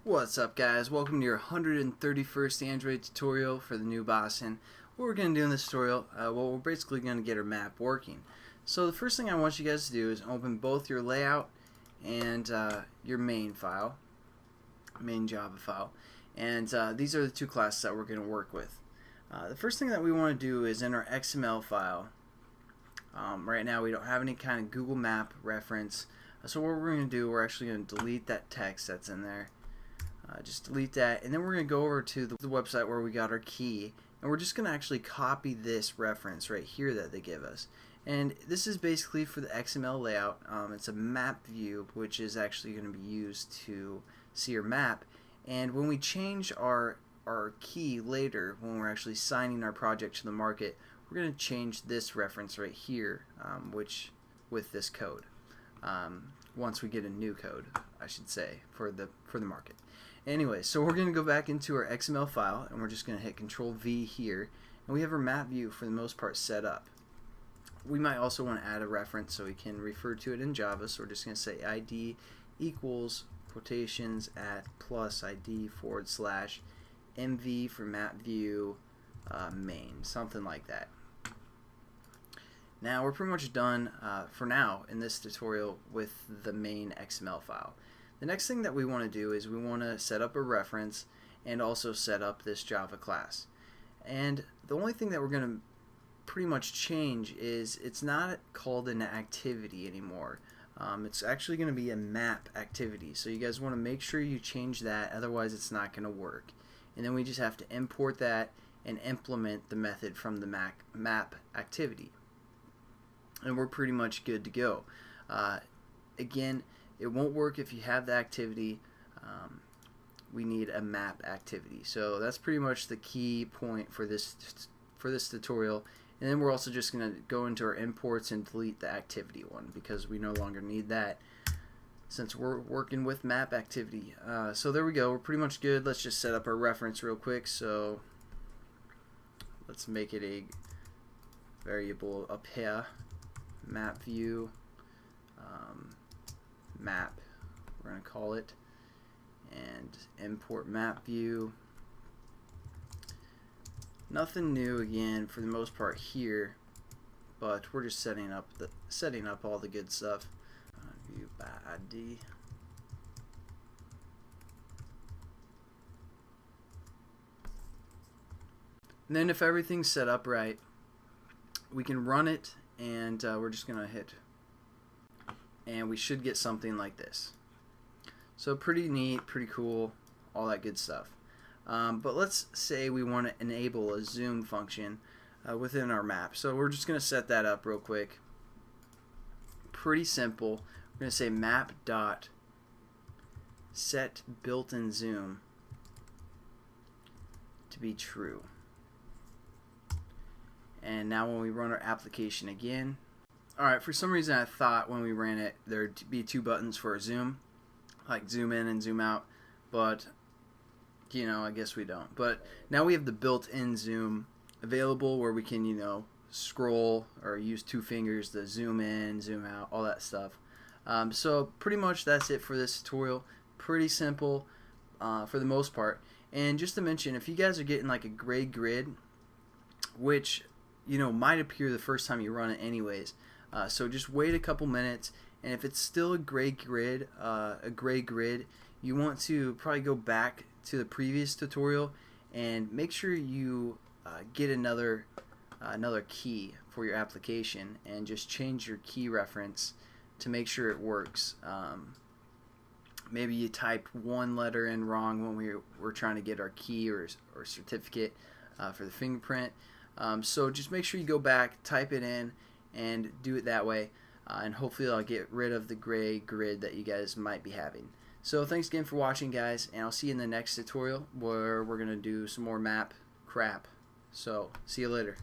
What's up, guys? Welcome to your 131st Android tutorial for the new boss. And what we're going to do in this tutorial, we're basically going to get our map working. So the first thing I want you guys to do is open both your layout and your main file, main Java file. And these are the two classes that we're going to work with. The first thing that we want to do is in our XML file. Right now we don't have any kind of Google Map reference. So what we're going to do, we're actually going to delete that text that's in there. Just delete that, and then we're going to go over to the website where we got our key, and we're just going to actually copy this reference right here that they give us. And this is basically for the XML layout. It's a map view, which is actually going to be used to see your map. And when we change our key later, when we're actually signing our project to the market, we're going to change this reference right here, which with this code. Once we get a new code, I should say, for the market. Anyway, so we're going to go back into our XML file, and we're just going to hit Control V here, and we have our map view for the most part set up. We might also want to add a reference so we can refer to it in Java, so we're just going to say ID equals quotations at plus ID / MV for map view main, something like that. Now we're pretty much done for now in this tutorial with the main XML file. The next thing that we want to do is we want to set up a reference and also set up this Java class. And the only thing that we're going to pretty much change is it's not called an activity anymore. It's actually going to be a map activity. So you guys want to make sure you change that, otherwise it's not going to work. And then we just have to import that and implement the method from the map activity. And we're pretty much good to go. Again, it won't work if you have the activity. We need a map activity. So that's pretty much the key point for this tutorial. And then we're also just going to go into our imports and delete the activity one, because we no longer need that since we're working with map activity. So there we go. We're pretty much good. Let's just set up our reference real quick. So let's make it a variable up here. Map view map, we're going to call it, and import map view. Nothing new again for the most part here, but we're just setting up all the good stuff. View by ID. And then if everything's set up right, we can run it, and we're just going to hit, and we should get something like this. So pretty neat, pretty cool, all that good stuff. But let's say we want to enable a zoom function within our map. So we're just going to set that up real quick. Pretty simple. We're going to say map dot set built-in zoom to be true. And now when we run our application again, alright, for some reason I thought when we ran it there'd be two buttons for a zoom, like zoom in and zoom out, but you know, I guess we don't. But now we have the built-in zoom available where we can, you know, scroll or use two fingers to zoom in, zoom out, all that stuff. So pretty much that's it for this tutorial. Pretty simple for the most part. And just to mention, if you guys are getting like a gray grid, which you know might appear the first time you run it anyways, so just wait a couple minutes, and if it's still a gray grid, you want to probably go back to the previous tutorial and make sure you get another key for your application, and just change your key reference to make sure it works. Maybe you typed one letter in wrong when we were trying to get our key or certificate for the fingerprint. So just make sure you go back, type it in, and do it that way, and hopefully I'll get rid of the gray grid that you guys might be having. So thanks again for watching, guys, and I'll see you in the next tutorial where we're going to do some more map crap. So see you later.